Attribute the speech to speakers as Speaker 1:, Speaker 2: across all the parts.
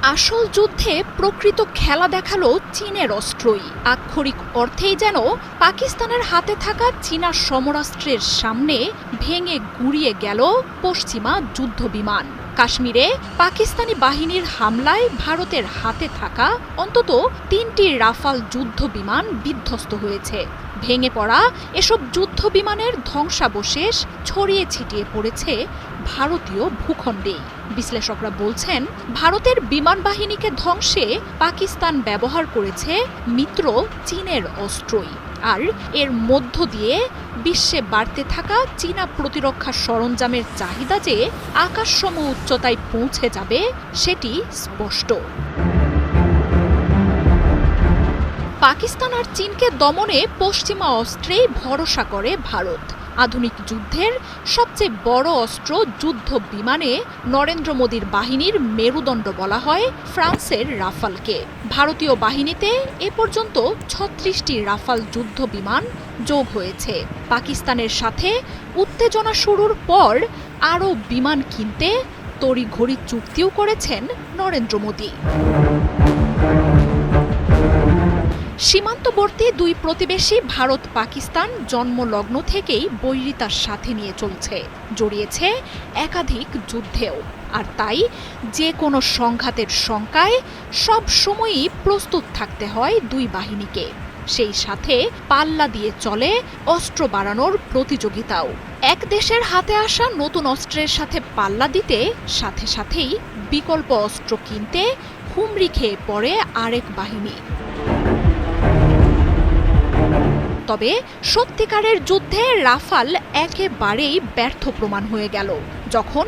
Speaker 1: আসল যুদ্ধে প্রকৃত খেলা দেখালো চীনের অস্ত্রই। আক্ষরিক অর্থেই যেন পাকিস্তানের হাতে থাকা চীনা সমরাস্ত্রের সামনে ভেঙে গুঁড়িয়ে গেল পশ্চিমা যুদ্ধবিমান। কাশ্মীরে পাকিস্তানি বাহিনীর হামলায় ভারতের হাতে থাকা অন্তত ৩টি রাফাল যুদ্ধবিমান বিধ্বস্ত হয়েছে। ভেঙে পড়া এসব যুদ্ধবিমানের ধ্বংসাবশেষ ছড়িয়ে ছিটিয়ে পড়েছে ভারতীয় ভূখণ্ডেই। বিশ্লেষকরা বলছেন, ভারতের বিমান বাহিনীকে ধ্বংসে পাকিস্তান ব্যবহার করেছে মিত্র চীনের অস্ত্রই। আর এর মধ্য দিয়ে বিশ্বে বাড়তে থাকা চীনা প্রতিরক্ষা সরঞ্জামের চাহিদা যে আকাশসম উচ্চতায় পৌঁছে যাবে সেটি স্পষ্ট। পাকিস্তান আর চীনকে দমনে পশ্চিমা অস্ত্রেই ভরসা করে ভারত। আধুনিক যুদ্ধের সবচেয়ে বড় অস্ত্র যুদ্ধ বিমানে নরেন্দ্র মোদীর বাহিনীর মেরুদণ্ড বলা হয় ফ্রান্সের রাফালকে। ভারতীয় বাহিনীতে এ পর্যন্ত ৩৬টি রাফাল যুদ্ধ বিমান যোগ হয়েছে। পাকিস্তানের সাথে উত্তেজনা শুরুর পর আরও বিমান কিনতে তড়িঘড়ি চুক্তিও করেছেন নরেন্দ্র মোদী। সীমান্তবর্তী দুই প্রতিবেশী ভারত পাকিস্তান জন্মলগ্ন থেকেই বৈরিতার সাথে নিয়ে চলছে, জড়িয়েছে একাধিক যুদ্ধেও। আর তাই যে কোনো সংঘাতের শঙ্কায় সব সময়ই প্রস্তুত থাকতে হয় দুই বাহিনীকে। সেই সাথে পাল্লা দিয়ে চলে অস্ত্র বাড়ানোর প্রতিযোগিতাও। এক দেশের হাতে আসা নতুন অস্ত্রের সাথে পাল্লা দিতে সাথে সাথেই বিকল্প অস্ত্র কিনতে হুমড়ি খেয়ে পড়ে আরেক বাহিনী। তবে সত্যিকারের যুদ্ধে রাফাল একেবারেই ব্যর্থ প্রমাণ হয়ে গেল। যখন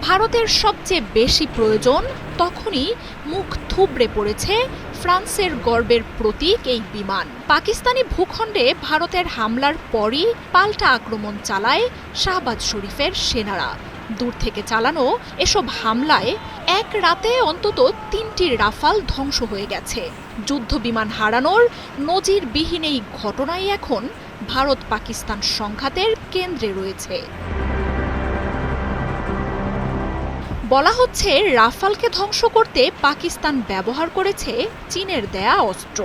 Speaker 1: ভারতের সবচেয়ে বেশি প্রয়োজন তখনই মুখ থুবড়ে পড়েছে ফ্রান্সের গর্বের প্রতীক এই বিমান। পাকিস্তানি ভূখণ্ডে ভারতের হামলার পরই পাল্টা আক্রমণ চালায় শাহবাজ শরীফের সেনারা। দূর থেকে চালানো এসব হামলায় এক রাতে অন্তত ৩টি রাফাল ধ্বংস হয়ে গেছে। যুদ্ধ বিমান হারানোর নজিরবিহীন এই ঘটনাই এখন ভারত পাকিস্তান সংঘাতের কেন্দ্রে রয়েছে। বলা হচ্ছে, রাফালকে ধ্বংস করতে পাকিস্তান ব্যবহার করেছে চীনের দেয়া অস্ত্র।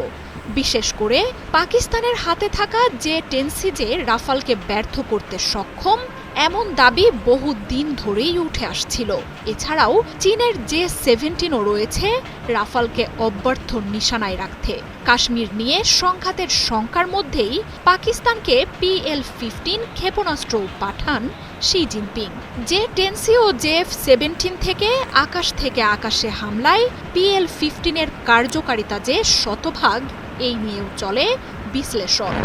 Speaker 1: বিশেষ করে পাকিস্তানের হাতে থাকা J-10C রাফালকে ব্যর্থ করতে সক্ষম এমন দাবি বহু দিন ধরেই উঠে আসছিল। এছাড়াও চীনের J-17ও রয়েছে রাফালকে অব্যর্থ নিশানায় রাখতে। কাশ্মীর নিয়ে সংঘাতের শঙ্কার মধ্যেই পাকিস্তানকে PL-15 ক্ষেপণাস্ত্র পাঠান শি জিনপিং। J-10C ও JF-17 থেকে আকাশে হামলায় PL-15 কার্যকারিতা যে শতভাগ, এই নিয়েও চলে বিশ্লেষণ।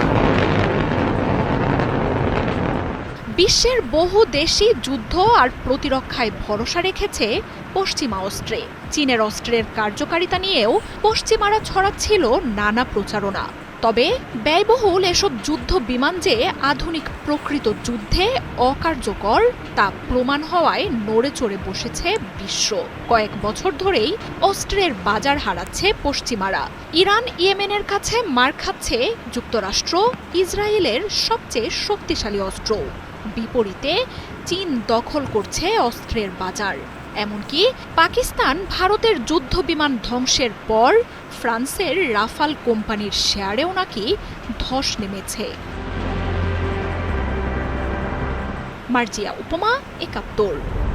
Speaker 1: বিশ্বের বহু দেশই যুদ্ধ আর প্রতিরক্ষায় ভরসা রেখেছে পশ্চিমা অস্ত্রে। চীনের অস্ত্রের কার্যকারিতা নিয়েও পশ্চিমারা ছড়াচ্ছিল নানা প্রচারণা। তবে ব্যয়বহুল এসব যুদ্ধ বিমান যে আধুনিক প্রকৃত যুদ্ধে অকার্যকর তা প্রমাণ হওয়ায় নড়ে চড়ে বসেছে বিশ্ব। কয়েক বছর ধরেই অস্ত্রের বাজার হারাচ্ছে পশ্চিমারা। ইরান ইয়েমেনের কাছে মার খাচ্ছে যুক্তরাষ্ট্র, ইসরায়েলের সবচেয়ে শক্তিশালী অস্ত্র। বিপরীতে চীন দখল করছে অস্ত্রের বাজার। এমনকি পাকিস্তান ভারতের যুদ্ধবিমান ধ্বংসের পর ফ্রান্সের রাফাল কোম্পানির শেয়ারেও নাকি ধস নেমেছে। মার্জিয়া উপমা, ৭১।